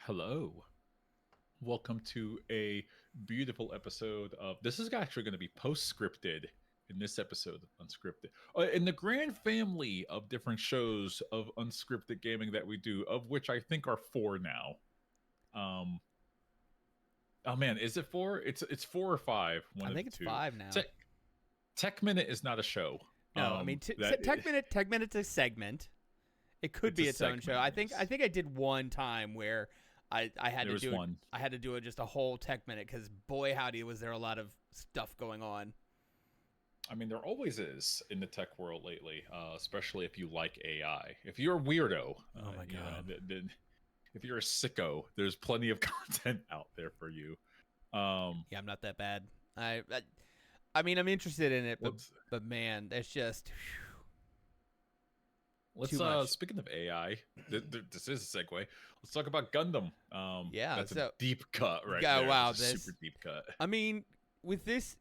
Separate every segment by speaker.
Speaker 1: Hello. Welcome to a beautiful episode of this is actually going to be post-scripted in this episode of Unscripted. In the grand family of different shows of unscripted gaming that we do, of which I think are four now. Oh man, is it four? It's four or five. One
Speaker 2: I
Speaker 1: of
Speaker 2: think
Speaker 1: the
Speaker 2: it's
Speaker 1: two.
Speaker 2: five now.
Speaker 1: Tech Minute is not a show.
Speaker 2: No, I mean
Speaker 1: that
Speaker 2: Tech Minute's a segment. It could
Speaker 1: It's
Speaker 2: be
Speaker 1: a
Speaker 2: its own show.
Speaker 1: segment,
Speaker 2: I think I did one time where I had
Speaker 1: there
Speaker 2: to
Speaker 1: was
Speaker 2: do
Speaker 1: one.
Speaker 2: I had to do it just a whole Tech Minute because boy howdy was there a lot of stuff going on.
Speaker 1: I mean, there always is in the tech world lately, especially if you like AI. If you're a weirdo,
Speaker 2: Oh my God.
Speaker 1: then if you're a sicko, there's plenty of content out there for you.
Speaker 2: Yeah, I'm not that bad. I mean, I'm interested in it, but man, that's just.
Speaker 1: Let's
Speaker 2: too much.
Speaker 1: speaking of AI, this is a segue. Let's talk about Gundam.
Speaker 2: Yeah,
Speaker 1: that's
Speaker 2: so
Speaker 1: a deep cut right
Speaker 2: yeah,
Speaker 1: there.
Speaker 2: wow,
Speaker 1: That's a super deep cut.
Speaker 2: I mean, with this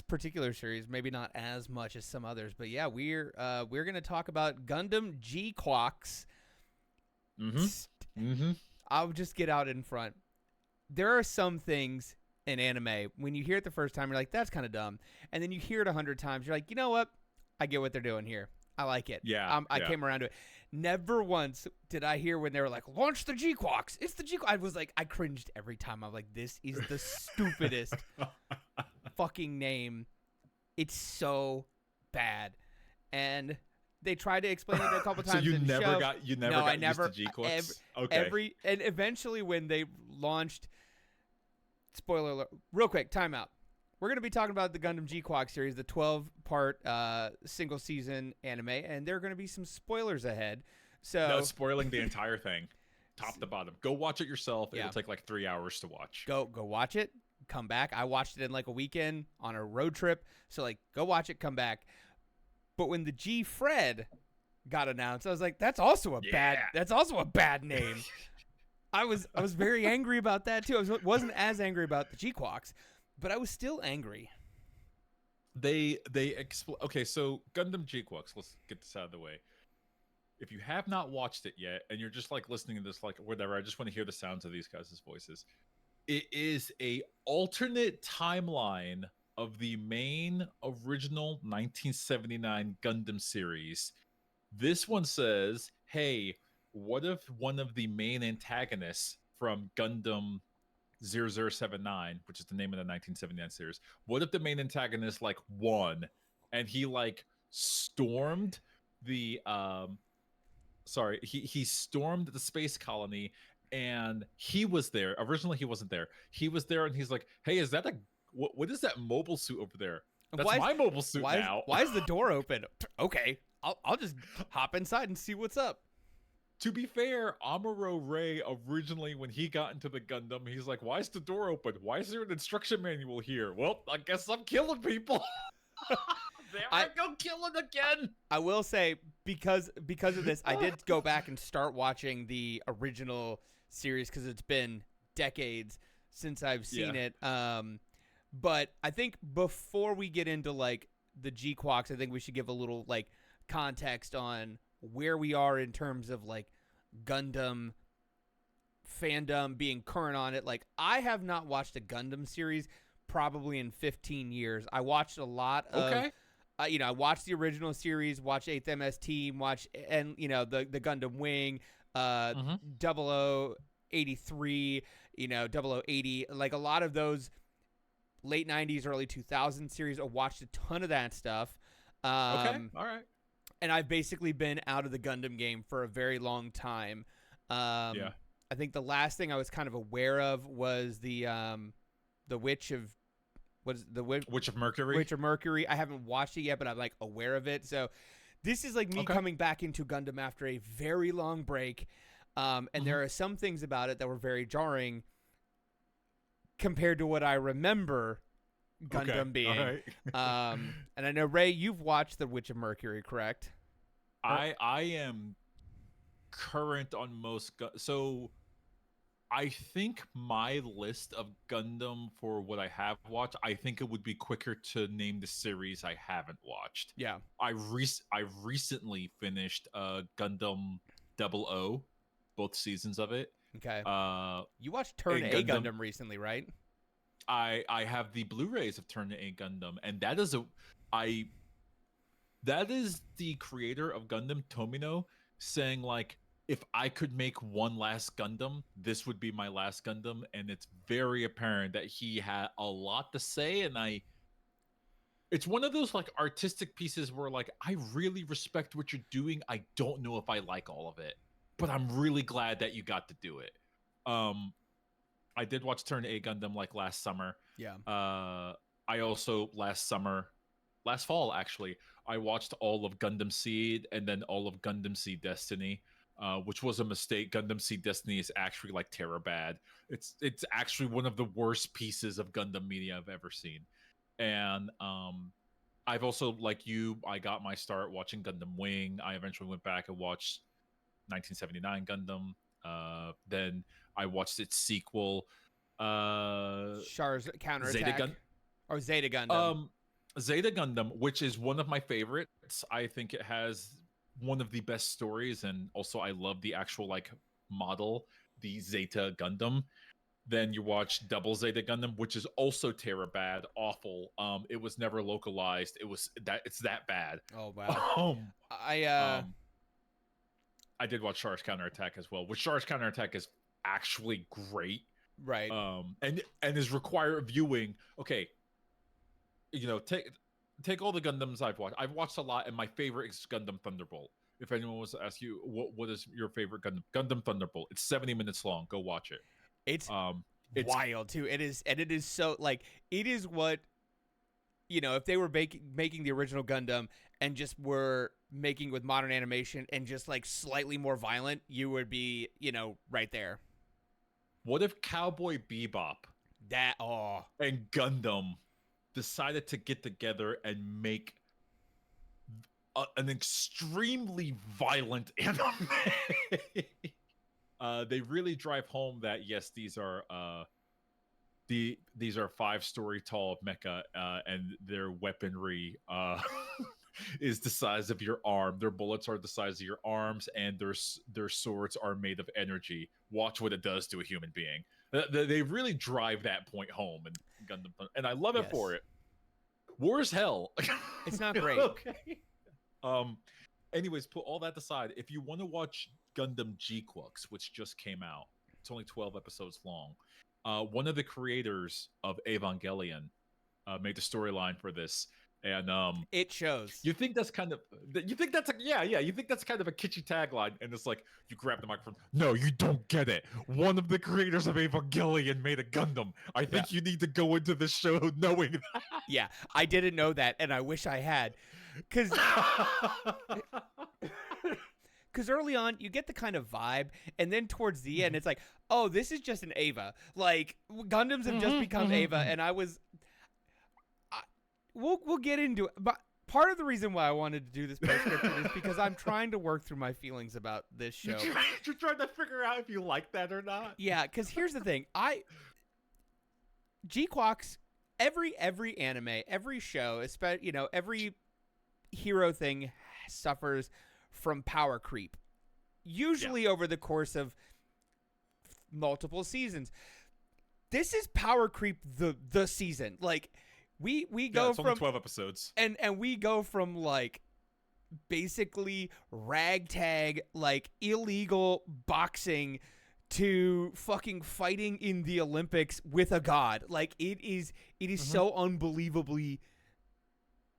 Speaker 2: particular series, maybe not as much as some others, but yeah, we're gonna talk about Gundam GQuuuuuX. I'll just get out in front. There are some things in anime when you hear it the first time, you're like, "That's kind of dumb," and then you hear it 100 times, you're like, "You know what? I get what they're doing here. I like it."
Speaker 1: Yeah,
Speaker 2: I came around to it. Never once did I hear when they were like, "Launch the GQuuuuuX." It's the GQuuuuuuX. I was like, I cringed every time. I'm like, "This is the stupidest fucking name." It's so bad, and they tried to explain it a couple times.
Speaker 1: So you
Speaker 2: in the
Speaker 1: never
Speaker 2: show.
Speaker 1: got used to GQuuuuuX? Okay.
Speaker 2: And eventually when they launched, spoiler alert, real quick, timeout. We're going to be talking about the Gundam GQuuuuuX series, the 12-part single season anime, and there are going to be some spoilers ahead. So
Speaker 1: No, spoiling the entire thing, top to bottom. Go watch it yourself.
Speaker 2: Yeah.
Speaker 1: It'll take like 3 hours to watch.
Speaker 2: Go watch it, come back. I watched it in like a weekend on a road trip. So like go watch it, come back. But when the G Fred got announced, I was like, that's also a bad name. I was very angry about that too. I wasn't as angry about the GQuuuuuX, but I was still angry.
Speaker 1: Okay, so Gundam GQuuuuuX, let's get this out of the way. If you have not watched it yet and you're just like listening to this like whatever, I just want to hear the sounds of these guys' voices. It is a alternate timeline of the main original 1979 Gundam series. This one says, hey, what if one of the main antagonists from Gundam 0079, which is the name of the 1979 series, what if the main antagonist like won and he like stormed the he stormed the space colony, and he was there. Originally he wasn't there. He was there, and he's like, hey, is that what is that mobile suit over there? That's my mobile suit now.
Speaker 2: Why is the door open? Okay, I'll just hop inside and see what's up.
Speaker 1: To be fair, Amuro Ray originally, when he got into the Gundam, he's like, why is the door open? Why is there an instruction manual here? Well, I guess I'm killing people. There I go killing again.
Speaker 2: I will say, because of this, I did go back and start watching the original series because it's been decades since I've seen it. But I think before we get into like the GQuuuuuX, I think we should give a little like context on where we are in terms of like Gundam fandom, being current on it. Like, I have not watched a Gundam series probably in 15 years. I watched a lot of I watched the original series, watched 8th MS Team, watched and the Gundam Wing, 0083, 0080, like a lot of those late 90s, early 2000s series. I watched a ton of that stuff.
Speaker 1: All right.
Speaker 2: And I've basically been out of the Gundam game for a very long time. I think the last thing I was kind of aware of was the Witch of Mercury. Witch of Mercury. I haven't watched it yet, but I'm like aware of it. So this is like me coming back into Gundam after a very long break. And there are some things about it that were very jarring compared to what I remember Gundam being.
Speaker 1: Right.
Speaker 2: And I know, Ray, you've watched The Witch of Mercury, correct?
Speaker 1: I am current on most. So I think my list of Gundam for what I have watched, I think it would be quicker to name the series I haven't watched.
Speaker 2: Yeah.
Speaker 1: I recently finished Gundam 00, both seasons of it.
Speaker 2: Okay.
Speaker 1: Uh,
Speaker 2: You watched Turn
Speaker 1: in
Speaker 2: A
Speaker 1: Gundam,
Speaker 2: Gundam recently, right?
Speaker 1: I have the Blu-rays of Turn A Gundam, and I that is the creator of Gundam, Tomino, saying like, if I could make one last Gundam, this would be my last Gundam, and it's very apparent that he had a lot to say, and it's one of those like artistic pieces where like I really respect what you're doing. I don't know if I like all of it, but I'm really glad that you got to do it. Um, I did watch Turn A Gundam like last summer.
Speaker 2: Yeah.
Speaker 1: I also last fall actually, I watched all of Gundam Seed and then all of Gundam Seed Destiny, which was a mistake. Gundam Seed Destiny is actually like terror bad. It's actually one of the worst pieces of Gundam media I've ever seen. And I've also, like you, I got my start watching Gundam Wing. I eventually went back and watched 1979 Gundam. Then I watched its sequel,
Speaker 2: Char's
Speaker 1: Zeta
Speaker 2: Counterattack.
Speaker 1: Gun.
Speaker 2: Or Zeta Gundam.
Speaker 1: Zeta Gundam, which is one of my favorites. I think it has one of the best stories, and also I love the actual like model, the Zeta Gundam. Then you watch Double Zeta Gundam, which is also terror bad, awful. It was never localized. It's that bad.
Speaker 2: Oh wow.
Speaker 1: I did watch Char's Counterattack as well, which Char's Counterattack is actually great.
Speaker 2: Right.
Speaker 1: And is required viewing. Okay, take all the Gundams I've watched. I've watched a lot, and my favorite is Gundam Thunderbolt. If anyone wants to ask you what is your favorite Gundam Thunderbolt, it's 70 minutes long. Go watch it.
Speaker 2: It's wild too. It is so like it is what if they were making the original Gundam and just were making with modern animation and just like slightly more violent, you would be right there.
Speaker 1: What if Cowboy Bebop and Gundam decided to get together and make an extremely violent anime? They really drive home that yes, these are 5-story tall mecha, and their weaponry is the size of your arm. Their bullets are the size of your arms, and their swords are made of energy. Watch what it does to a human being. They really drive that point home in Gundam, and I love it for it. War is hell.
Speaker 2: It's not great.
Speaker 1: Okay. Anyways, put all that aside. If you want to watch Gundam GQuuuuuX, which just came out, it's only 12 episodes long. One of the creators of Evangelion made the storyline for this, and
Speaker 2: it shows.
Speaker 1: You think that's kind of you think that's kind of a kitschy tagline, and it's like you grab the microphone. No, you don't get it. One of the creators of Evangelion made a Gundam. I think you need to go into the show knowing that.
Speaker 2: Yeah, I didn't know that, and I wish I had, because early on you get the kind of vibe, and then towards the end it's like, oh, this is just an Eva. Like Gundams have just become Eva, and we'll get into it. But part of the reason why I wanted to do this postscription is because I'm trying to work through my feelings about this show.
Speaker 1: You're trying to figure out if you like that or not.
Speaker 2: Yeah, because here's the thing. GQuuuuuX, every anime, every show, especially every hero thing suffers from power creep. Usually over the course of multiple seasons. This is power creep the season. Like we go from
Speaker 1: only 12 episodes.
Speaker 2: And we go from like basically ragtag, like illegal boxing to fucking fighting in the Olympics with a god. Like it is so unbelievably,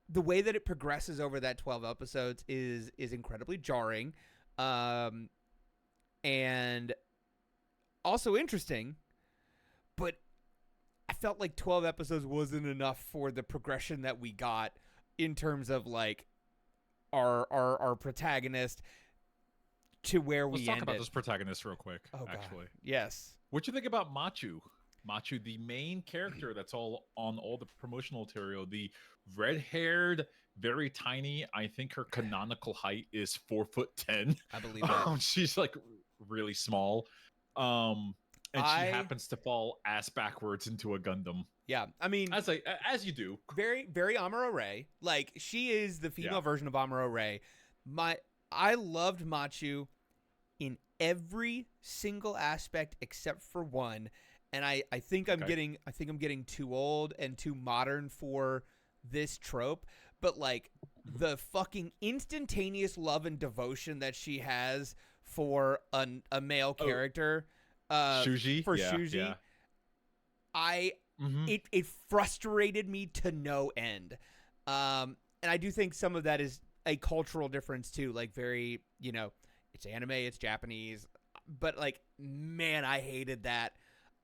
Speaker 2: the way that it progresses over that 12 episodes is incredibly jarring, and also interesting, but I felt like 12 episodes wasn't enough for the progression that we got in terms of like our protagonist to where we ended.
Speaker 1: Let's talk about this protagonist real quick.
Speaker 2: Oh,
Speaker 1: actually,
Speaker 2: God. Yes.
Speaker 1: What you think about Machu? Machu, the main character that's all on all the promotional material, the red-haired, very tiny. I think her canonical height is 4'10".
Speaker 2: I believe that.
Speaker 1: She's like really small, and she happens to fall ass backwards into a Gundam.
Speaker 2: Yeah, I mean,
Speaker 1: as you do.
Speaker 2: Very, very Amuro Ray. Like she is the female version of Amuro Ray. I loved Machu in every single aspect except for one. And I think I'm getting too old and too modern for this trope, but like the fucking instantaneous love and devotion that she has for a male character,
Speaker 1: Shuji,
Speaker 2: Shuji, it frustrated me to no end. And I do think some of that is a cultural difference too, like very, it's anime, it's Japanese, but like, man, I hated that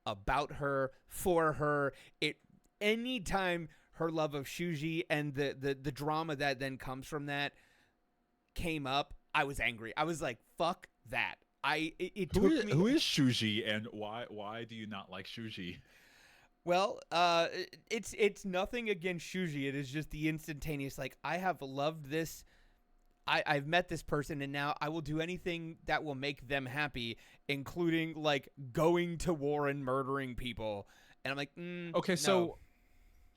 Speaker 2: about her, for her. Anytime her love of Shuji and the drama that then comes from that came up, I was angry. I was like, fuck that. Who
Speaker 1: is Shuji, and why do you not like Shuji?
Speaker 2: Well, it's nothing against Shuji. It is just the instantaneous, like, I have loved this. I've met this person, and now I will do anything that will make them happy, including like going to war and murdering people. And I'm like,
Speaker 1: okay,
Speaker 2: no.
Speaker 1: So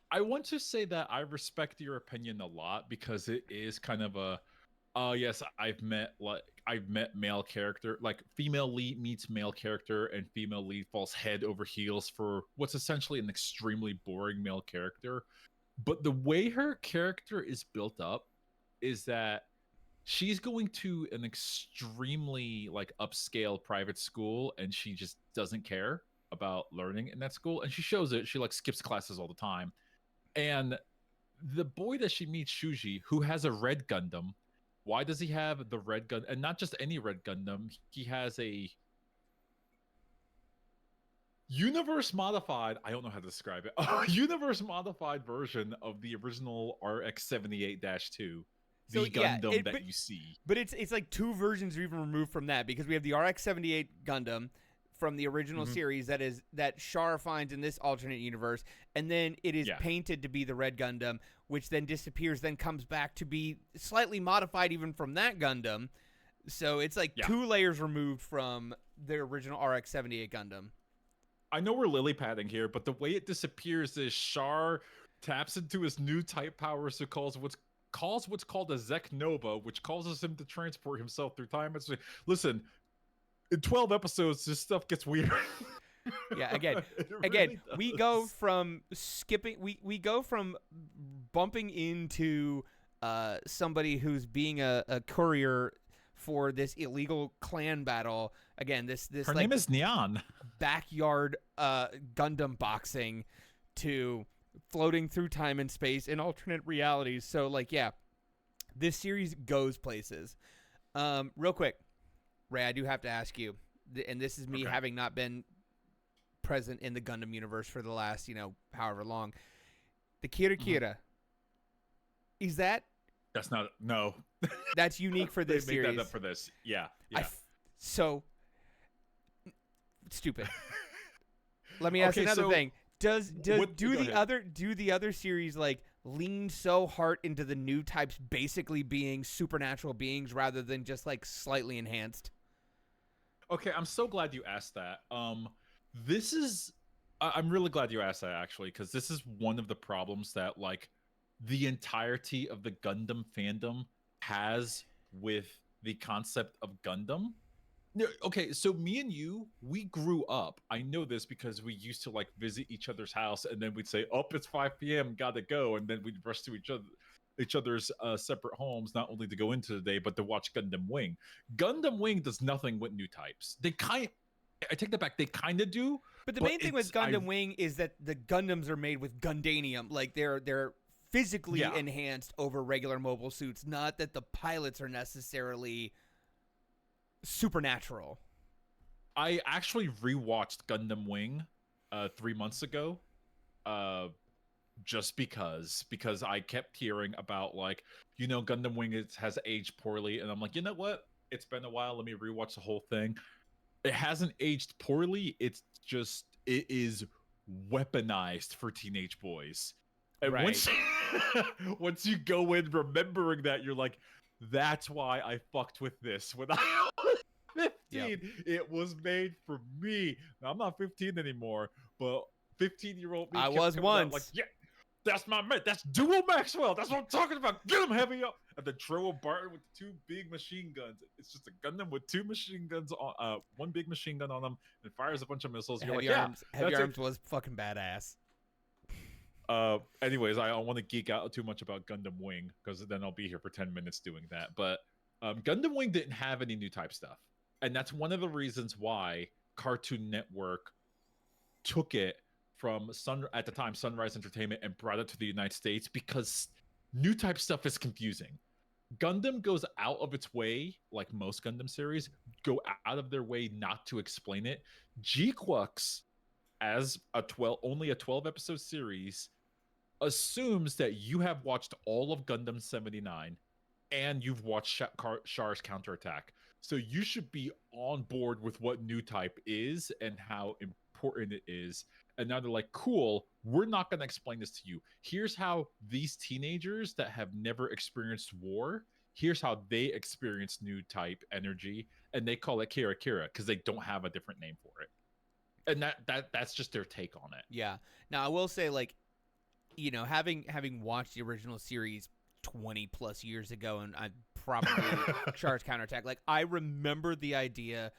Speaker 1: I want to say that I respect your opinion a lot, because it is kind of a, yes, I've met male character, like female lead meets male character, and female lead falls head over heels for what's essentially an extremely boring male character. But the way her character is built up is that she's going to an extremely like upscale private school, and she just doesn't care about learning in that school, and she shows it. She like skips classes all the time. And the boy that she meets, Shuji, who has a red Gundam, why does he have the red gun? And not just any red Gundam, he has a universe modified, I don't know how to describe it, a universe modified version of the original RX-78-2. The Gundam that you see.
Speaker 2: But it's like two versions are even removed from that, because we have the RX-78 Gundam from the original series that Char finds in this alternate universe, and then it is painted to be the red Gundam, which then disappears, then comes back to be slightly modified even from that Gundam. So it's like 2 layers removed from the original RX-78 Gundam.
Speaker 1: I know we're lily padding here, but the way it disappears is Char taps into his Newtype powers to cause what's called a Zek Nova, which causes him to transport himself through time. It's like, listen, in 12 episodes, this stuff gets weird.
Speaker 2: Yeah, again, we go from bumping into somebody who's being a courier for this illegal clan battle. Again, this
Speaker 1: her name is Nyan.
Speaker 2: Backyard Gundam boxing, to floating through time and space in alternate realities. So like, yeah, this series goes places. Real quick, Ray, I do have to ask you, and this is me having not been present in the Gundam universe for the last, however long. The Kira, is that?
Speaker 1: That's not, no.
Speaker 2: That's unique for this series.
Speaker 1: They made that up for this. Yeah.
Speaker 2: So stupid. Let me ask you another thing. Do the other series like lean so hard into the Newtypes basically being supernatural beings rather than just like slightly enhanced?
Speaker 1: Okay, I'm so glad you asked that. I'm really glad you asked that, actually, because this is one of the problems that like the entirety of the Gundam fandom has with the concept of Gundam. Okay, so me and you, we grew up. I know this because we used to like visit each other's house, and then we'd say, "Oh, it's 5 p.m., gotta go," and then we'd rush to each other's separate homes, not only to go into the day, but to watch Gundam Wing. Gundam Wing does nothing with Newtypes. I take that back. They kind of do.
Speaker 2: But the main thing with Gundam Wing is that the Gundams are made with Gundanium. Like they're physically enhanced over regular mobile suits. Not that the pilots are necessarily supernatural.
Speaker 1: I actually rewatched Gundam Wing 3 months ago, just because I kept hearing about like, Gundam Wing has aged poorly, and I'm like, you know what? It's been a while. Let me rewatch the whole thing. It hasn't aged poorly. It is weaponized for teenage boys. And once you go in remembering that, you're like, that's why I fucked with this when I was 15. Yep. It was made for me. Now, I'm not 15 anymore, but 15-year-old me.
Speaker 2: I was once.
Speaker 1: Like, yeah, That's my mate. That's Dual Maxwell. That's what I'm talking about. Get him heavy up. And then Trevor Barton with the 2 big machine guns. It's just a Gundam with 2 machine guns on, 1 big machine gun on them, and fires a bunch of missiles. You're
Speaker 2: Heavy
Speaker 1: like,
Speaker 2: Arms,
Speaker 1: yeah,
Speaker 2: Heavy
Speaker 1: that's
Speaker 2: Arms was fucking badass.
Speaker 1: Anyways, I don't want to geek out too much about Gundam Wing because then I'll be here for 10 minutes doing that. But Gundam Wing didn't have any new type stuff, and that's one of the reasons why Cartoon Network took it from at the time Sunrise Entertainment and brought it to the United States, because new type stuff is confusing. Gundam goes out of its way, like most Gundam series, go out of their way not to explain it. GQuuuuuX, as only a 12 episode series, assumes that you have watched all of Gundam 79 and you've watched Char's counterattack. So you should be on board with what new type is and how important it is. And now they're like, cool, we're not going to explain this to you. Here's how these teenagers that have never experienced war, here's how they experience new type energy, and they call it Kira Kira because they don't have a different name for it. And that's just their take on it.
Speaker 2: Yeah. Now I will say, like, you know, having watched the original series 20 plus years ago, and I probably Char's counterattack, like, I remember the idea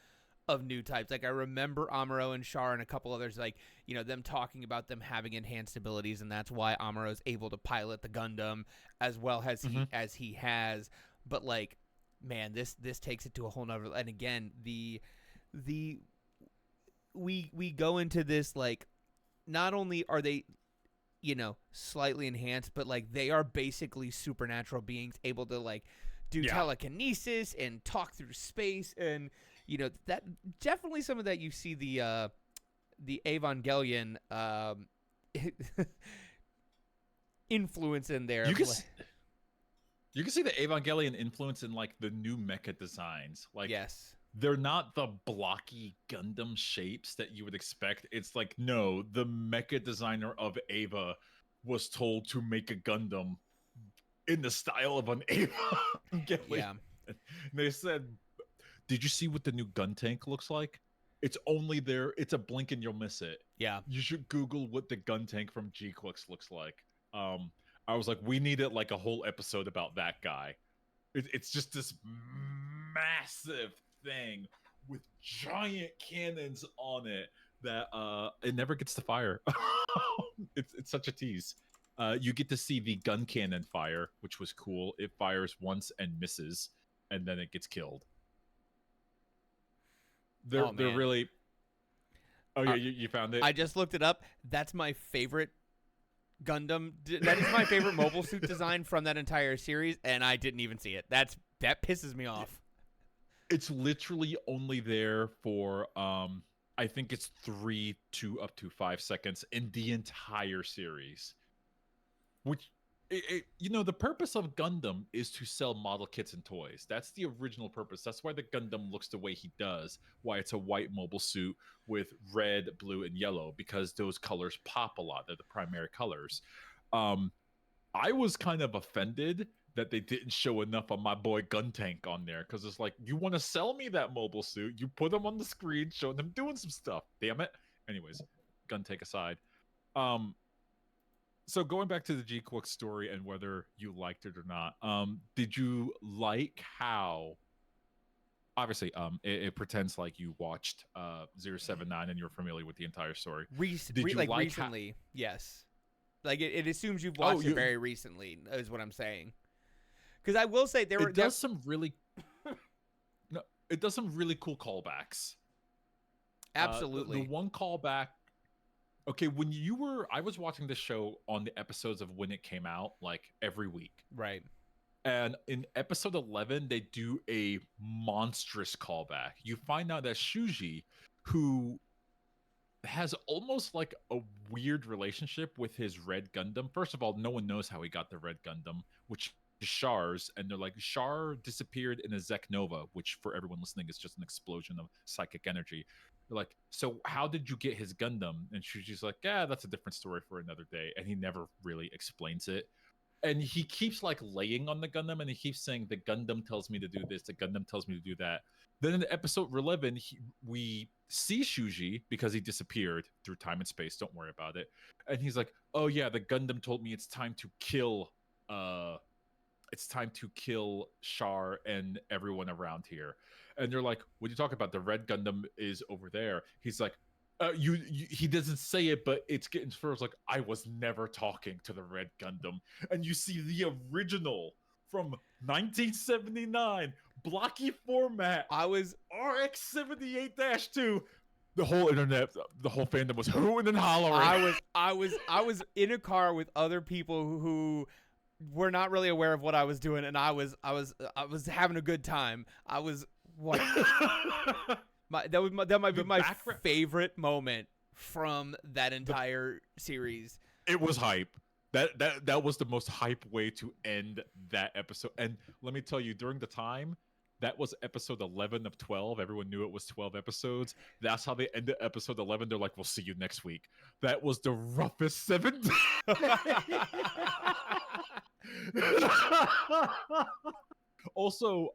Speaker 2: of new types. Like, I remember Amuro and Char and a couple others, like, you know, them talking about them having enhanced abilities, and that's why Amuro's able to pilot the Gundam as well as he has. But, like, man, this takes it to a whole nother. And again, we go into this, like, not only are they, you know, slightly enhanced, but, like, they are basically supernatural beings able to, like, do telekinesis and talk through space. And, you know, that definitely some of that you see the Evangelion influence in there.
Speaker 1: You can see the Evangelion influence in, like, the new mecha designs. Like,
Speaker 2: yes,
Speaker 1: they're not the blocky Gundam shapes that you would expect. It's like, no, the mecha designer of Eva was told to make a Gundam in the style of an Eva.
Speaker 2: yeah.
Speaker 1: And they said, did you see what the new gun tank looks like? It's only there. It's a blink and you'll miss it.
Speaker 2: Yeah.
Speaker 1: You should Google what the gun tank from GQuuuuuX looks like. I was like, we needed like a whole episode about that guy. It's just this massive thing with giant cannons on it that it never gets to fire. It's such a tease. You get to see the gun cannon fire, which was cool. It fires once and misses, and then it gets killed. They're really. Oh yeah, you found it.
Speaker 2: I just looked it up. That's my favorite Gundam. That is my favorite mobile suit design from that entire series, and I didn't even see it. That pisses me off.
Speaker 1: It's literally only there for I think it's 3 to up to 5 seconds in the entire series. Which, you know, the purpose of Gundam is to sell model kits and toys. That's the original purpose. That's why the Gundam looks the way he does. Why it's a white mobile suit with red, blue, and yellow, because those colors pop a lot. They're the primary colors. I was kind of offended that they didn't show enough of my boy Gun Tank on there, because it's like, you want to sell me that mobile suit, you put him on the screen showing them doing some stuff, damn it. Anyways, Gun Tank aside, so going back to the GQuuuuuX story and whether you liked it or not, did you like how obviously it pretends like you watched 079 and you're familiar with the entire story?
Speaker 2: Did you like recently? Yes, like it assumes you've watched it very recently, is what I'm saying. Because I will say it does some really cool callbacks. Absolutely.
Speaker 1: The one callback. Okay, I was watching this show on the episodes of when it came out, like every week.
Speaker 2: Right.
Speaker 1: And in episode 11, they do a monstrous callback. You find out that Shuji, who has almost like a weird relationship with his red Gundam. First of all, no one knows how he got the red Gundam, which is Char's, and they're like, Char disappeared in a Zek Nova, which for everyone listening is just an explosion of psychic energy. They're like, so how did you get his Gundam? And Shuji's like, yeah, that's a different story for another day. And he never really explains it. And he keeps like laying on the Gundam, and he keeps saying, the Gundam tells me to do this, the Gundam tells me to do that. Then in episode 11, we see Shuji because he disappeared through time and space. Don't worry about it. And he's like, "Oh yeah, the Gundam told me it's time to kill Char and everyone around here." And they're like, "What are you talking about? The red Gundam is over there." He's like, he doesn't say it, but it's getting first. Like, I was never talking to the red Gundam, and you see the original from 1979 blocky format.
Speaker 2: I was
Speaker 1: RX-78-2. The whole internet, the whole fandom was hooting and hollering.
Speaker 2: I was in a car with other people who were not really aware of what I was doing, and I was having a good time. I was what. That might be my favorite moment from that entire series.
Speaker 1: It was hype. That was the most hype way to end that episode. And let me tell you, during the time, that was episode 11 of 12. Everyone knew it was 12 episodes. That's how they ended episode 11. They're like, "We'll see you next week." That was the roughest 7 days. Also,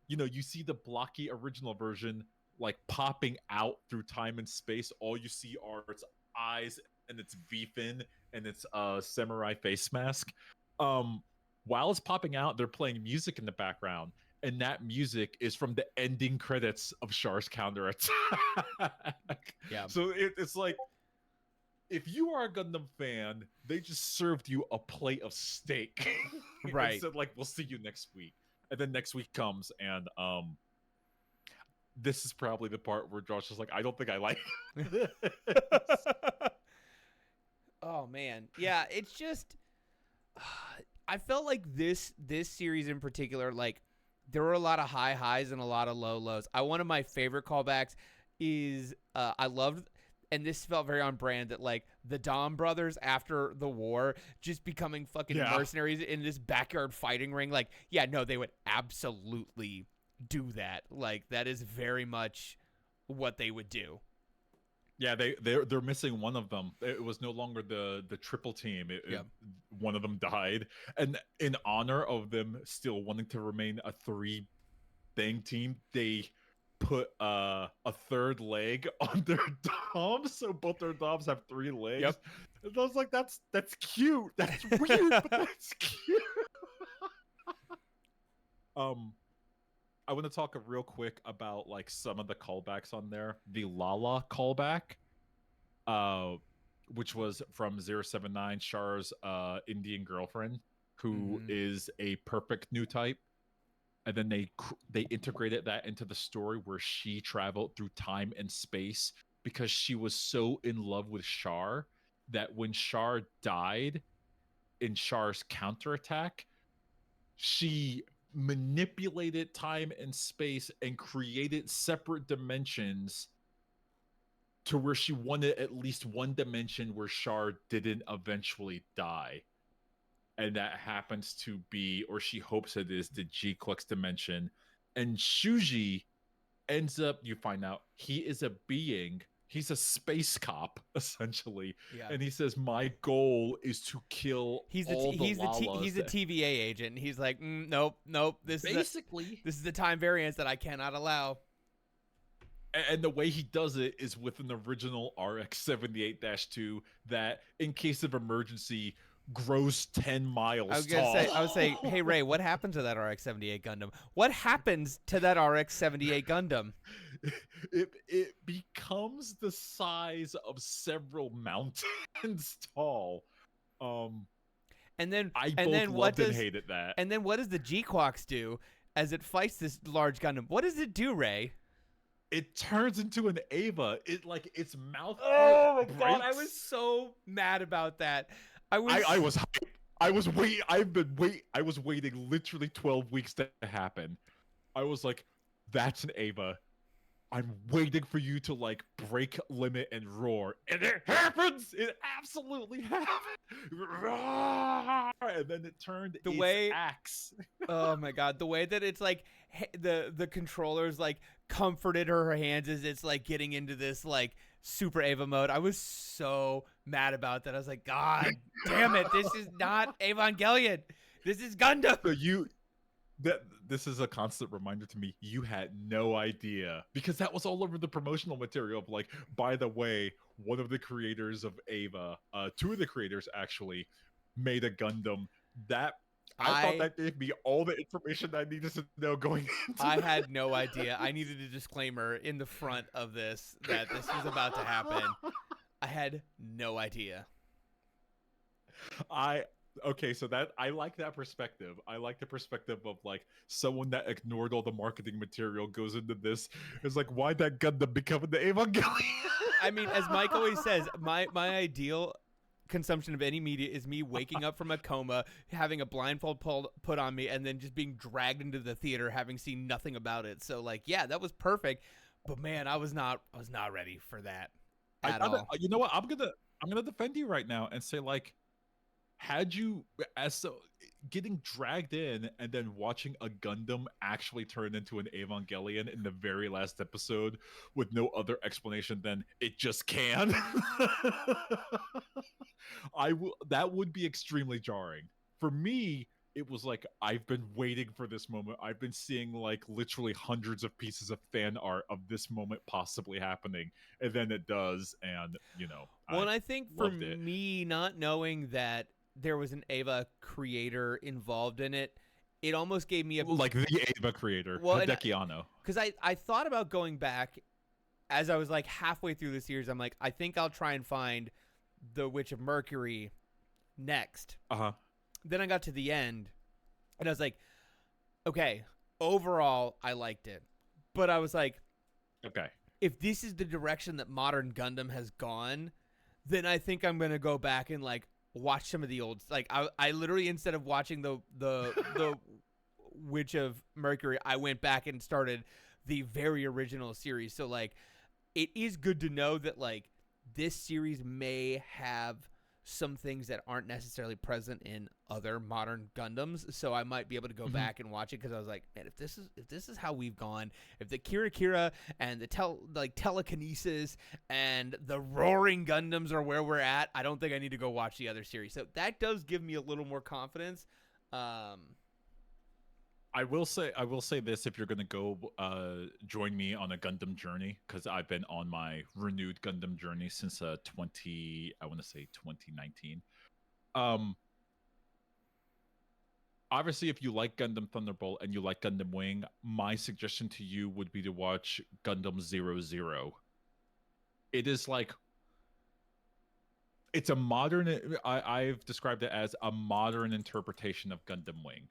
Speaker 1: you see the blocky original version like popping out through time and space. All you see are its eyes and its V-fin and its samurai face mask. While it's popping out, they're playing music in the background, and that music is from the ending credits of Char's counterattack.
Speaker 2: Yeah.
Speaker 1: So it's like, if you are a Gundam fan, they just served you a plate of steak.
Speaker 2: Right.
Speaker 1: And said, like, "We'll see you next week." And then next week comes, and this is probably the part where Josh is like, "I don't think I like this."
Speaker 2: Oh man, yeah, it's just I felt like this series in particular, like there were a lot of high highs and a lot of low lows. One of my favorite callbacks is I loved, and this felt very on brand, that like the Dom brothers after the war just becoming fucking mercenaries in this backyard fighting ring. Like, yeah, no, they would absolutely do that. Like, that is very much what they would do.
Speaker 1: Yeah, they're missing one of them. It was no longer the triple team. One of them died, and in honor of them still wanting to remain a 3-thing team, they put a third leg on their doms, so both their doms have 3 legs.
Speaker 2: Yep.
Speaker 1: And I was like, that's cute. That's weird, but that's cute. I want to talk real quick about like some of the callbacks on there. The Lala callback, which was from 079, Char's Indian girlfriend, who is a perfect Newtype. And then they integrated that into the story where she traveled through time and space because she was so in love with Char that when Char died in Char's counterattack, she manipulated time and space and created separate dimensions to where she wanted at least one dimension where Char didn't eventually die. And that happens to be, or she hopes it is, the GQuuuuuX dimension. And Shuji ends up, you find out, he is a being. He's a space cop, essentially. Yeah. And he says, "My goal is to kill
Speaker 2: he's
Speaker 1: all the Lalas."
Speaker 2: He's a TVA agent. And he's like, nope. This is the time variance that I cannot allow.
Speaker 1: And the way he does it is with an original RX-78-2 that, in case of emergency, grows 10 miles tall.
Speaker 2: I was saying, hey Ray, what happened to that RX-78 Gundam? What happens to that RX-78 Gundam?
Speaker 1: It becomes the size of several mountains tall.
Speaker 2: And then
Speaker 1: loved and hated that.
Speaker 2: And then what does the GQuuuuuX do as it fights this large Gundam? What does it do, Ray?
Speaker 1: It turns into an Ava. Its mouth.
Speaker 2: Oh my god! I was so mad about that. I was
Speaker 1: hyped. I was waiting literally 12 weeks to happen. I was like, "That's an Ava. I'm waiting for you to like break limit and roar." And it happens. It absolutely happened. And then it turned its axe.
Speaker 2: Oh my god, the way that it's like the controllers like comforted her hands as it's like getting into this like super Ava mode. I was so mad about that. I was like, God damn it, this is not Evangelion. This is Gundam.
Speaker 1: So that this is a constant reminder to me. You had no idea, because that was all over the promotional material of like, by the way, one of the creators of Ava, two of the creators actually made a Gundam. That I thought
Speaker 2: I
Speaker 1: that gave me all the information I needed to know going into
Speaker 2: I
Speaker 1: that.
Speaker 2: had no idea. I needed a disclaimer in the front of this that this was about to happen. I had no idea.
Speaker 1: I okay, so that I like that perspective. I like the perspective of like someone that ignored all the marketing material goes into this. It's like, why'd that Gundam become the Evangelion?
Speaker 2: I mean, as Mike always says, my ideal consumption of any media is me waking up from a coma, having a blindfold put on me, and then just being dragged into the theater, having seen nothing about it. So, like, yeah, that was perfect. But man, I was not ready for that at all.
Speaker 1: You know what? I'm gonna defend you right now and say like, had you as so getting dragged in and then watching a Gundam actually turn into an Evangelion in the very last episode with no other explanation than it just can. That would be extremely jarring. For me, it was like, I've been waiting for this moment. I've been seeing like literally hundreds of pieces of fan art of this moment possibly happening, and then it does, and
Speaker 2: Well,
Speaker 1: I
Speaker 2: and I think for
Speaker 1: loved it.
Speaker 2: me, not knowing that there was an Ava creator involved in it, it almost gave me a
Speaker 1: Like the Ava creator,
Speaker 2: well, and
Speaker 1: Hideki Anno.
Speaker 2: because I thought about going back as I was like halfway through the series. I'm like, I think I'll try and find the Witch of Mercury next.
Speaker 1: Uh-huh.
Speaker 2: Then I got to the end, and I was like, okay, overall, I liked it, but I was like,
Speaker 1: Okay.
Speaker 2: if this is the direction that modern Gundam has gone, then I think I'm gonna go back and like watch some of the old. Like I literally, instead of watching the Witch of Mercury, I went back and started the very original series. So like, it is good to know that like this series may have some things that aren't necessarily present in other modern Gundams, so I might be able to go back and watch it, because I was like, man, if this is how we've gone, if the Kira and the telekinesis and the roaring Gundams are where we're at, I don't think I need to go watch the other series. So that does give me a little more confidence.
Speaker 1: I will say this: if you're gonna go join me on a Gundam journey, because I've been on my renewed Gundam journey since 2019. Um, obviously, if you like Gundam Thunderbolt and you like Gundam Wing, my suggestion to you would be to watch Gundam 00. It is like, it's a modern. I've described it as a modern interpretation of Gundam Wing,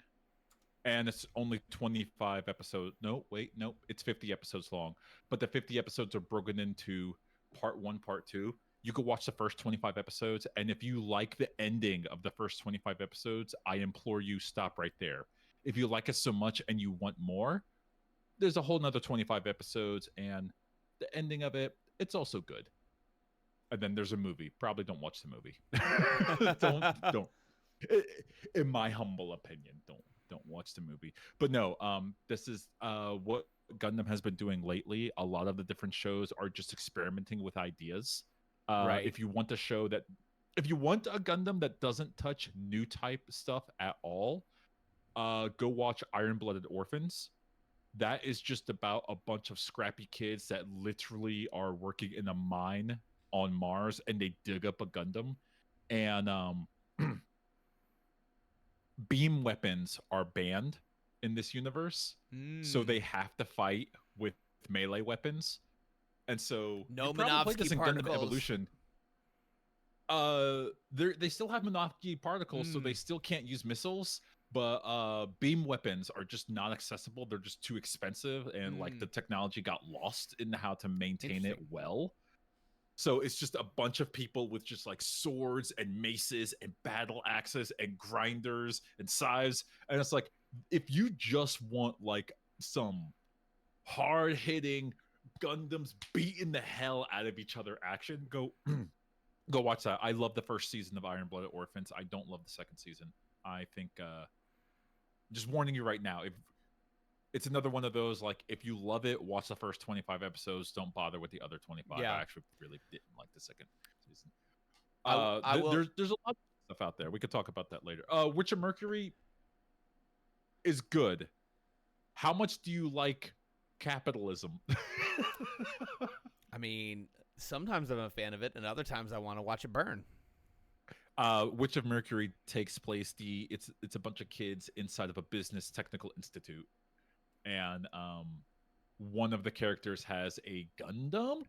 Speaker 1: and it's only 25 episodes. No, wait, no, it's 50 episodes long. But the 50 episodes are broken into part 1, part 2. You could watch the first 25 episodes, and if you like the ending of the first 25 episodes, I implore you, stop right there. If you like it so much and you want more, there's a whole nother 25 episodes, and the ending of it, it's also good. And then there's a movie. Probably don't watch the movie. Don't. In my humble opinion, don't watch the movie. But no, this is what Gundam has been doing lately. A lot of the different shows are just experimenting with ideas.
Speaker 2: right.
Speaker 1: If you want a show that, if you want a Gundam that doesn't touch Newtype stuff at all, go watch Iron Blooded Orphans. That is just about a bunch of scrappy kids that literally are working in a mine on Mars, and they dig up a Gundam, and beam weapons are banned in this universe, so they have to fight with melee weapons. And so you
Speaker 2: No
Speaker 1: probably played
Speaker 2: Minovsky
Speaker 1: this in Gundam
Speaker 2: particles.
Speaker 1: Evolution. They still have Minovsky particles, so they still can't use missiles. But beam weapons are just not accessible. They're just too expensive, and like the technology got lost in how to maintain it well. So it's just a bunch of people with just like swords and maces and battle axes and grinders and scythes. And it's like, if you just want like some hard hitting Gundams beating the hell out of each other action, go go watch that. I love the first season of Iron Blooded Orphans. I don't love the second season. I think just warning you right now, if it's another one of those, like, if you love it, watch the first 25 episodes. Don't bother with the other 25.
Speaker 2: Yeah.
Speaker 1: I actually really didn't like the second season.
Speaker 2: I will.
Speaker 1: There's a lot of stuff out there. We could talk about that later. Witch of Mercury, is good. How much do you like capitalism?
Speaker 2: I mean, sometimes I'm a fan of it, and other times I want to watch it burn.
Speaker 1: Witch of Mercury takes place. It's a bunch of kids inside of a business technical institute, and one of the characters has a Gundam ?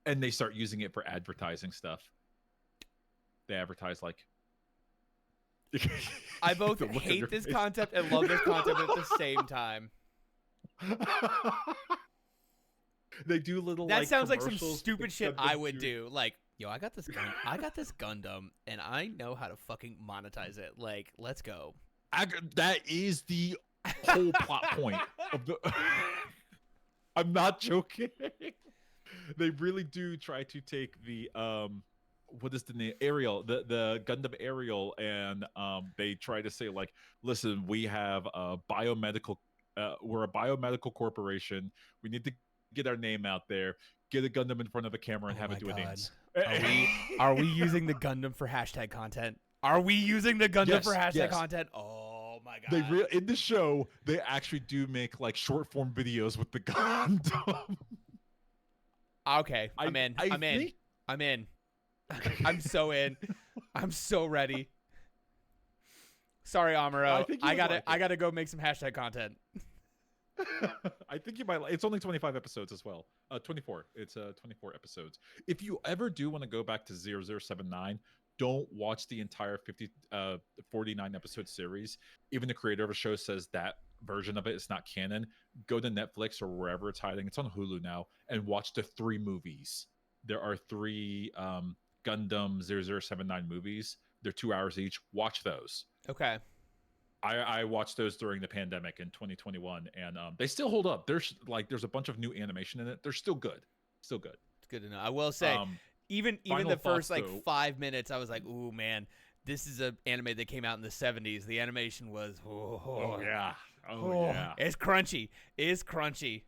Speaker 1: And they start using it for advertising stuff. They advertise like.
Speaker 2: I both hate this concept and love this concept at the same time.
Speaker 1: They do little.
Speaker 2: That
Speaker 1: like,
Speaker 2: sounds like some stupid shit I would
Speaker 1: Gundam
Speaker 2: do. Like, yo, I got this Gundam, and I know how to fucking monetize it. Like, let's go.
Speaker 1: That is the whole plot point of the. I'm not joking. They really do try to take the what is the name, Ariel, the Gundam Ariel, and they try to say like, listen, we have a biomedical we're a biomedical corporation, we need to get our name out there, get a Gundam in front of a camera and have it do a dance.
Speaker 2: Are we using the Gundam for hashtag content? Are we using the Gundam for hashtag content? Oh my god.
Speaker 1: In the show they actually do make like short form videos with the Gundam.
Speaker 2: Okay, I'm in. I'm so in. I'm so ready. Sorry, Amuro. I gotta go make some hashtag content.
Speaker 1: I think you might. It's only 25 episodes as well. 24. It's 24 episodes. If you ever do want to go back to 0079, don't watch the entire 49 episode series. Even the creator of the show says that version of it is not canon. Go to Netflix or wherever it's hiding. It's on Hulu now, and watch the 3 movies. There are 3 Gundam 0079 movies. They're 2 hours each. Watch those.
Speaker 2: Okay.
Speaker 1: I watched those during the pandemic in 2021, and they still hold up. There's a bunch of new animation in it. They're still good. Still good.
Speaker 2: It's good to know. I will say, even the first like 5 minutes, I was like, ooh man, this is an anime that came out in the 70s. The animation was
Speaker 1: yeah. Yeah.
Speaker 2: It's crunchy. It's crunchy.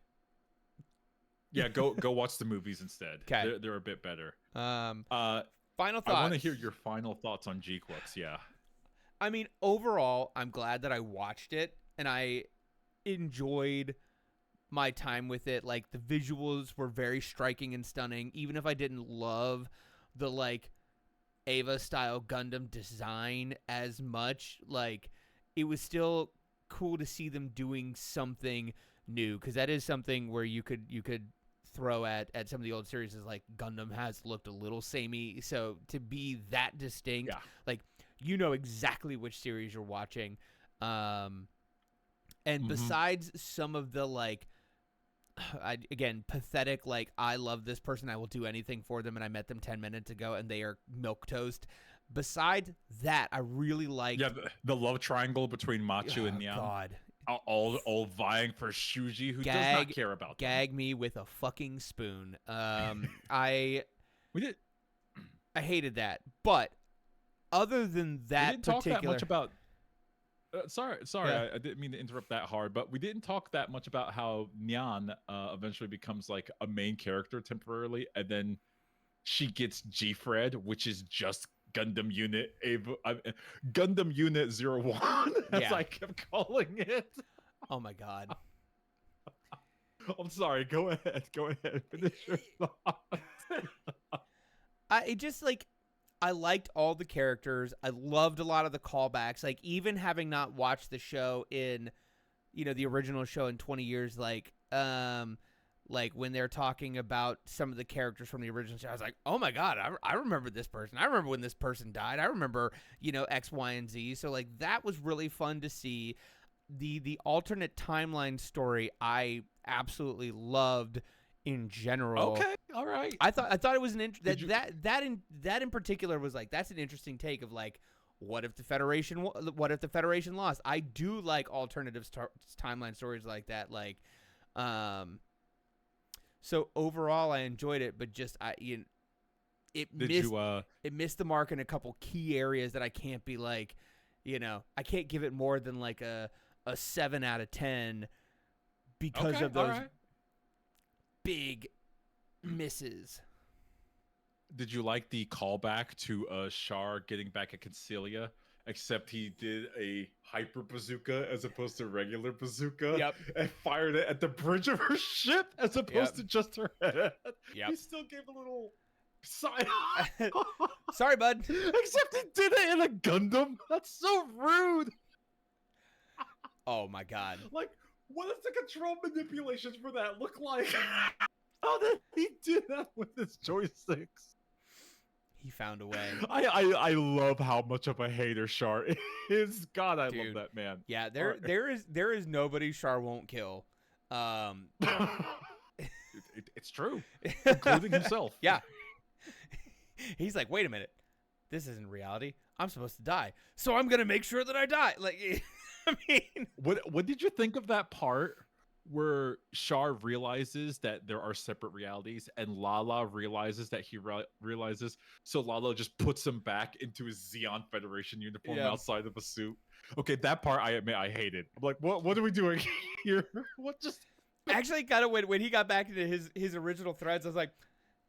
Speaker 1: Yeah, go watch the movies instead.
Speaker 2: Okay.
Speaker 1: They're a bit better.
Speaker 2: Final thoughts.
Speaker 1: I want to hear your final thoughts on GQuuuuuuX. Yeah.
Speaker 2: I mean, overall, I'm glad that I watched it and I enjoyed my time with it. Like, the visuals were very striking and stunning. Even if I didn't love the like Eva style Gundam design as much, like, it was still cool to see them doing something new, because that is something where you could throw at some of the old series is like Gundam has looked a little samey. So to be that distinct, like, you know exactly which series you're watching. And besides some of the like, again, pathetic, like, I love this person, I will do anything for them, and I met them 10 minutes ago and they are milquetoast. Besides that, I really like
Speaker 1: the love triangle between Machu and Nyan.
Speaker 2: God.
Speaker 1: All vying for Shuji, who does not care about them.
Speaker 2: Gag me with a fucking spoon. I hated that, but other than that,
Speaker 1: we didn't talk that much about. Sorry, yeah. I didn't mean to interrupt that hard, but we didn't talk that much about how Nyan eventually becomes like a main character temporarily, and then she gets G-Fred, which is just Gundam Unit Gundam Unit 01, as I kept calling it.
Speaker 2: Oh my god.
Speaker 1: I'm sorry. Go ahead. Finish your thoughts.
Speaker 2: I liked all the characters. I loved a lot of the callbacks. Like, even having not watched the show in, the original show in 20 years, like when they're talking about some of the characters from the original show, I was like, oh my god, I remember this person. I remember when this person died. I remember, X, Y, and Z. So, like, that was really fun to see. The alternate timeline story I absolutely loved in general.
Speaker 1: Okay, all right.
Speaker 2: I thought it was that in particular was like, that's an interesting take of like, what if the Federation lost? I do like alternative timeline stories like that. Like, so overall I enjoyed it, but just it missed the mark in a couple key areas that I can't be like, I can't give it more than like a 7 out of 10 because of those big misses.
Speaker 1: Did you like the callback to Char getting back at Concelia except he did a hyper bazooka as opposed to regular bazooka.
Speaker 2: Yep.
Speaker 1: And fired it at the bridge of her ship as opposed to just her head.
Speaker 2: Yep.
Speaker 1: He still gave a little side.
Speaker 2: Sorry, bud.
Speaker 1: Except he did it in a Gundam. That's so rude.
Speaker 2: Oh my god.
Speaker 1: Like, what does the control manipulations for that look like? How did he do that with his joysticks?
Speaker 2: He found a way.
Speaker 1: I love how much of a hater Char is. God, I love that man.
Speaker 2: Yeah, there is nobody Char won't kill.
Speaker 1: It's true, including himself.
Speaker 2: Yeah. He's like, wait a minute, this isn't reality. I'm supposed to die, so I'm gonna make sure that I die. Like, I mean,
Speaker 1: what did you think of that part where Char realizes that there are separate realities, and Lala realizes that he realizes, so Lala just puts him back into his Zeon Federation uniform outside of a suit. Okay, that part I admit I hated. I'm like, what are we doing here? What just?
Speaker 2: Actually, kind of when he got back into his original threads, I was like,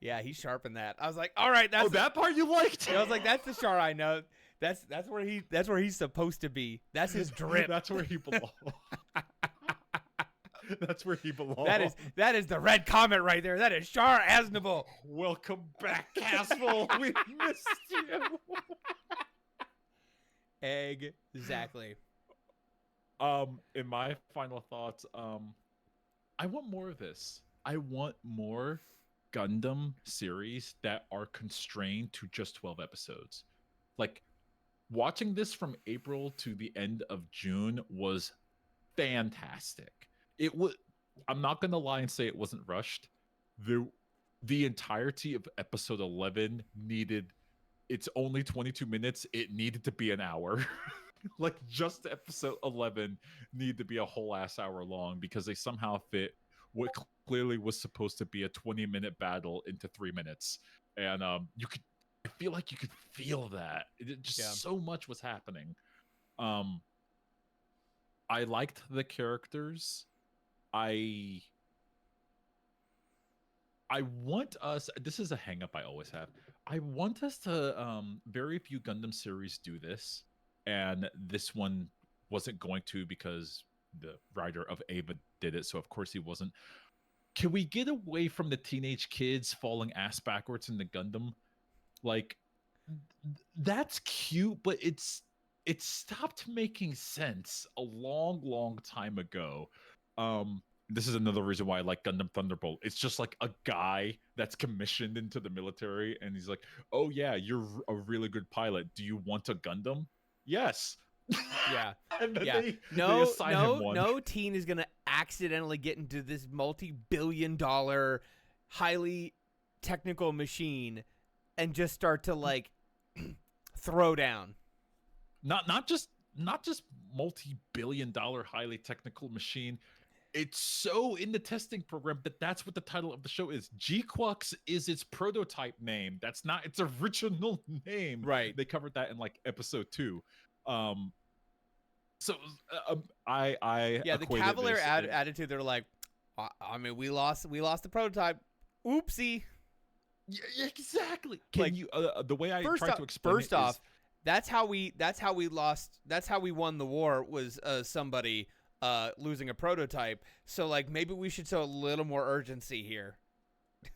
Speaker 2: yeah, he sharpened that. I was like, all right, that's
Speaker 1: that part you liked.
Speaker 2: I was like, that's the Char I know. That's where he's supposed to be. That's his drip.
Speaker 1: That's where he belongs. That's where he belongs.
Speaker 2: That is the red comment right there. That is Char Aznavour.
Speaker 1: Welcome back, Castle. We missed you.
Speaker 2: Exactly.
Speaker 1: In my final thoughts, I want more of this. I want more Gundam series that are constrained to just 12 episodes. Like, watching this from April to the end of June was fantastic. It was, I'm not gonna lie and say it wasn't rushed. The entirety of episode 11 needed, it's only 22 minutes, it needed to be an hour. Like, just episode 11 needed to be a whole ass hour long because they somehow fit what clearly was supposed to be a 20-minute battle into 3 minutes. And you could, I feel like you could feel that. So much was happening. I liked the characters. I want us, this is a hang up I always have. I want us to, very few Gundam series do this, and this one wasn't going to because the writer of Ava did it, so of course he wasn't. Can we get away from the teenage kids falling ass backwards in the Gundam? Like, that's cute, but it stopped making sense a long time ago. This is another reason why I like Gundam Thunderbolt. It's just like a guy that's commissioned into the military, and he's like, "Oh yeah, you're a really good pilot. Do you want a Gundam?" Yes.
Speaker 2: Yeah.
Speaker 1: And then
Speaker 2: yeah.
Speaker 1: they assign him one.
Speaker 2: No teen is gonna accidentally get into this multi-billion-dollar, highly technical machine and just start to like throw down.
Speaker 1: Not just multi-billion-dollar highly technical machine. It's so in the testing program that that's what the title of the show is. GQuuuuuX is its prototype name. That's not its original name.
Speaker 2: Right.
Speaker 1: They covered that in like episode 2. I
Speaker 2: the Cavalier attitude. They're like, I mean, we lost the prototype. Oopsie.
Speaker 1: Yeah, exactly. Can you the way I tried to explain
Speaker 2: first off, that's how we lost. That's how we won the war was somebody losing a prototype. So like maybe we should show a little more urgency here.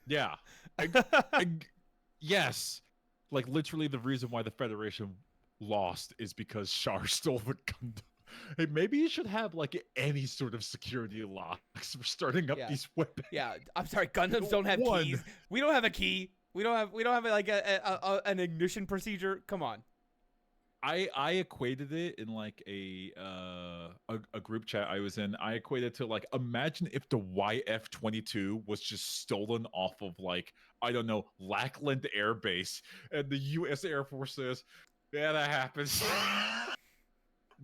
Speaker 1: Yeah. Yes. Like literally the reason why the Federation lost is because Char stole the Gundam. Hey, maybe you should have like any sort of security locks for starting up these weapons.
Speaker 2: Yeah, I'm sorry, Gundams don't have keys. We don't have a key. We don't have like an ignition procedure. Come on.
Speaker 1: I equated it in like a group chat I was in. I equated to like, imagine if the YF-22 was just stolen off of like, I don't know, Lackland Air Base, and the U.S. Air Force says, yeah, that happens.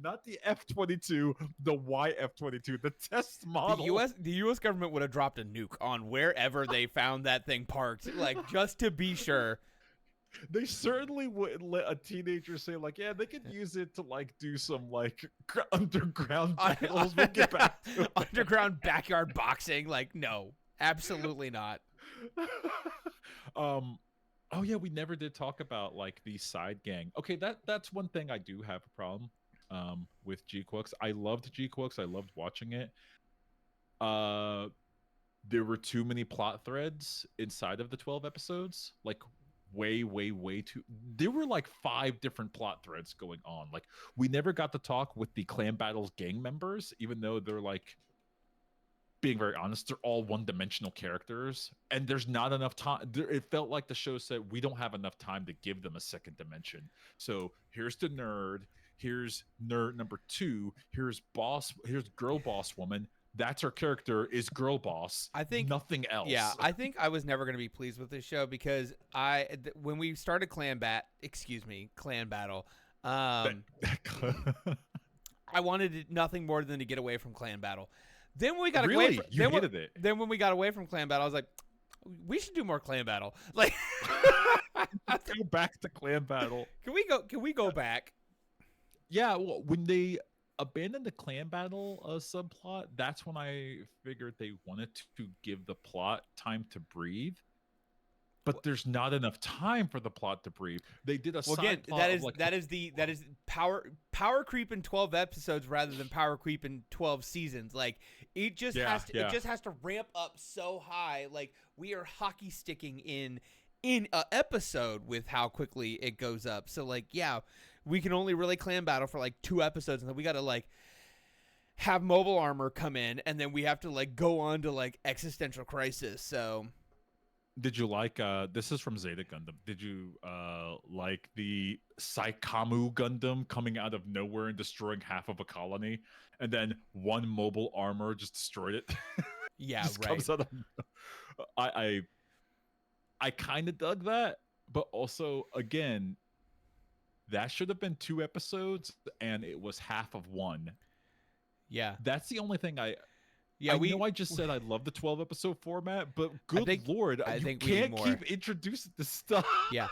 Speaker 1: Not the F-22, the YF-22, the test model.
Speaker 2: The U.S. government would have dropped a nuke on wherever they found that thing parked, like just to be sure.
Speaker 1: They certainly wouldn't let a teenager say like, yeah, they could use it to like do some like underground battles. We'll get back to
Speaker 2: underground backyard boxing. Like, no, absolutely not.
Speaker 1: Oh yeah, we never did talk about like the side gang. Okay, that's one thing I do have a problem with GQuuuuuX. I loved GQuuuuuX. I loved watching it. Uh there were too many plot threads inside of the 12 episodes. Like way too, there were like 5 different plot threads going on. Like we never got to talk with the Clan Battles gang members, even though they're like, being very honest, they're all one-dimensional characters, and there's not enough time. It felt like the show said we don't have enough time to give them a second dimension. So here's the nerd, here's nerd number 2, here's boss, here's girl boss woman. That's her character, is girl boss.
Speaker 2: I think
Speaker 1: nothing else.
Speaker 2: Yeah, I think I was never going to be pleased with this show because when we started Clan Battle, I wanted nothing more than to get away from Clan Battle. Then when we got away from,
Speaker 1: you hated it.
Speaker 2: Then when we got away from Clan Battle, I was like, we should do more Clan Battle. Like,
Speaker 1: go back to Clan Battle.
Speaker 2: Can we go back?
Speaker 1: Yeah, well, when they abandoned the Clan Battle subplot, that's when I figured they wanted to give the plot time to breathe. But there's not enough time for the plot to breathe. They did a side plot
Speaker 2: that is power creep in 12 episodes rather than power creep in 12 seasons. Like it just has to ramp up so high. Like we are hockey sticking in an episode with how quickly it goes up. So like we can only really Clan Battle for like 2 episodes, and then we got to like have Mobile Armor come in, and then we have to like go on to like Existential Crisis. So.
Speaker 1: Did you like this is from Zeta Gundam? Did you like the Saikamu Gundam coming out of nowhere and destroying half of a colony, and then one Mobile Armor just destroyed it?
Speaker 2: Yeah,
Speaker 1: just
Speaker 2: right.
Speaker 1: Comes out of, I kind of dug that, but also again, that should have been 2 episodes, and it was half of 1.
Speaker 2: Yeah,
Speaker 1: that's the only thing I just said I love the 12 episode format, but lord, you can't keep introducing this stuff.
Speaker 2: Yeah,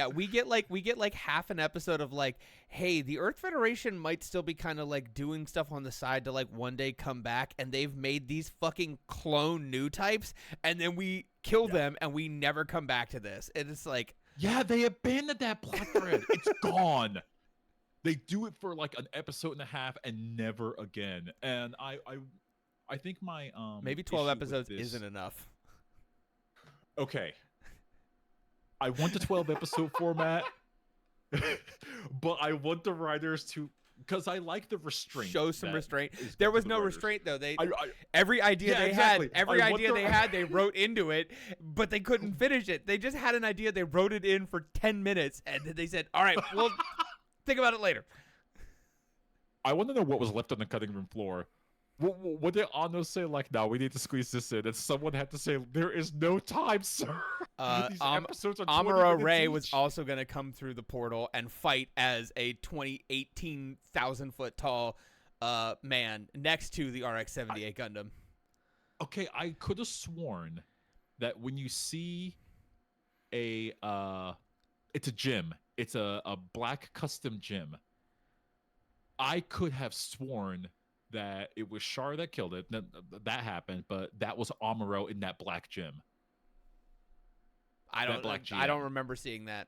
Speaker 2: we get like half an episode of like, hey, the Earth Federation might still be kind of like doing stuff on the side to like one day come back, and they've made these fucking clone Newtypes, and then we kill them, and we never come back to this. And it's like,
Speaker 1: yeah, they abandoned that plot thread. It's gone. They do it for like an episode and a half and never again. And I think my
Speaker 2: maybe 12 episodes isn't enough.
Speaker 1: Okay. I want the 12 episode format, but I want the writers to, because I like the restraint.
Speaker 2: Show some restraint. There was no restraint though. Every idea they had, they wrote into it, but they couldn't finish it. They just had an idea, they wrote it in for 10 minutes, and then they said, "All right, we'll think about it later."
Speaker 1: I want to know what was left on the cutting room floor. What did Anno say? Like, no, we need to squeeze this in. And someone had to say, there is no time, sir. These episodes are
Speaker 2: Amuro Ray was also going to come through the portal and fight as a 18,000 foot tall man next to the RX-78 Gundam.
Speaker 1: Okay, I could have sworn that when you see it's a gym. It's a black custom gym. I could have sworn that it was Char that killed it. That happened, but that was Amuro in that black gym.
Speaker 2: I don't remember seeing that.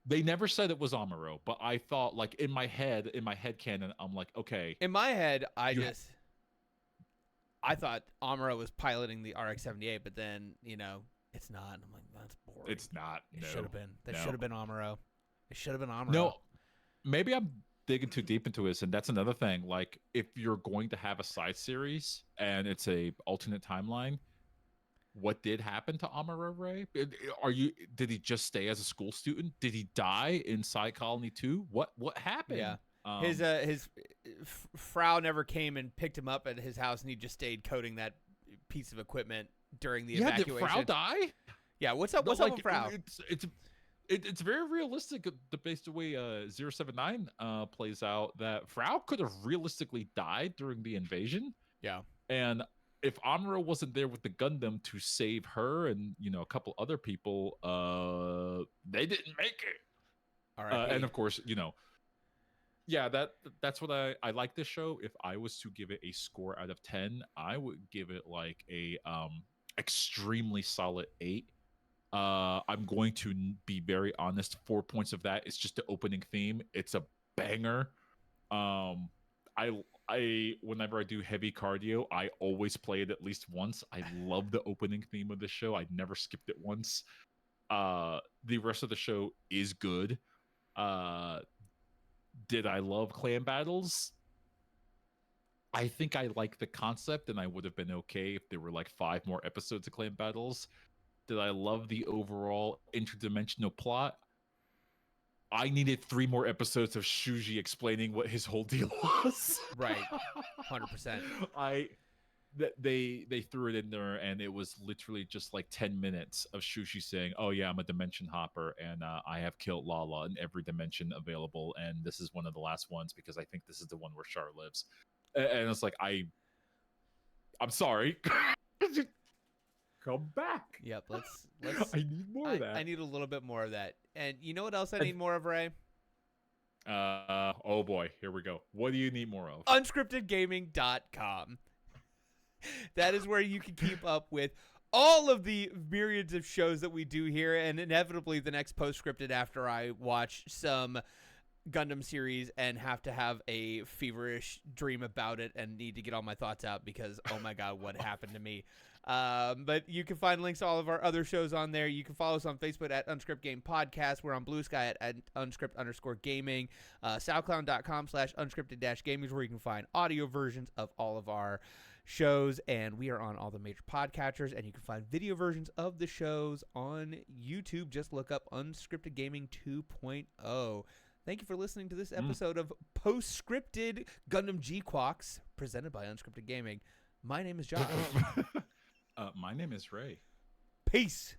Speaker 1: They never said it was Amuro, but I thought, like, in my head canon, I'm like, okay.
Speaker 2: In my head, I thought Amuro was piloting the RX-78, but then, it's not. I'm like, that's boring.
Speaker 1: It's not.
Speaker 2: It should have been. That should have been Amuro. It should have been Amuro.
Speaker 1: No, maybe I'm digging too deep into this, and that's another thing. Like, if you're going to have a side series and it's a alternate timeline, what did happen to Amuro Ray? Did he just stay as a school student? Did he die in Side Colony 2? What happened?
Speaker 2: Yeah. His Frau never came and picked him up at his house, and he just stayed coding that piece of equipment during the evacuation.
Speaker 1: Did Frau die?
Speaker 2: Yeah, what's up with Frau?
Speaker 1: It's very realistic based the way 079 plays out, that Frau could have realistically died during the invasion.
Speaker 2: Yeah.
Speaker 1: And if Amuro wasn't there with the Gundam to save her and, a couple other people, they didn't make it.
Speaker 2: All right.
Speaker 1: And of course, that's what I like this show. If I was to give it a score out of 10, I would give it like a extremely solid 8. I'm going to be very honest. 4 points of that is just the opening theme. It's a banger. I whenever I do heavy cardio, I always play it at least once. I love the opening theme of the show. I never skipped it once. The rest of the show is good. Did I love clan battles? I think I like the concept, and I would have been okay if there were like 5 more episodes of clan battles. Did I love the overall interdimensional plot? I needed 3 more episodes of Shuji explaining what his whole deal was.
Speaker 2: Right, 100%.
Speaker 1: They threw it in there, and it was literally just like 10 minutes of Shuji saying, "Oh yeah, I'm a dimension hopper, and I have killed Lala in every dimension available, and this is one of the last ones because I think this is the one where Char lives." And it's like, I'm sorry. Come back.
Speaker 2: Yep, let's
Speaker 1: I need more of that.
Speaker 2: I need a little bit more of that. And you know what else I need more of, Ray?
Speaker 1: Oh boy, here we go. What do you need more of?
Speaker 2: Unscriptedgaming.com. That is where you can keep up with all of the myriads of shows that we do here, and inevitably the next post-scripted after I watch some Gundam series and have to have a feverish dream about it and need to get all my thoughts out because, oh my God, what happened to me? But you can find links to all of our other shows on there. You can follow us on Facebook at Unscript Game Podcast. We're on Blue Sky at unscript_gaming. SoundCloud.com/unscripted-gaming is where you can find audio versions of all of our shows, and we are on all the major podcatchers, and you can find video versions of the shows on YouTube. Just look up Unscripted Gaming 2.0. Thank you for listening to this episode of Post-Scripted Gundam GQuuuuuX, presented by Unscripted Gaming. My name is Josh.
Speaker 1: My name is Ray.
Speaker 2: Peace.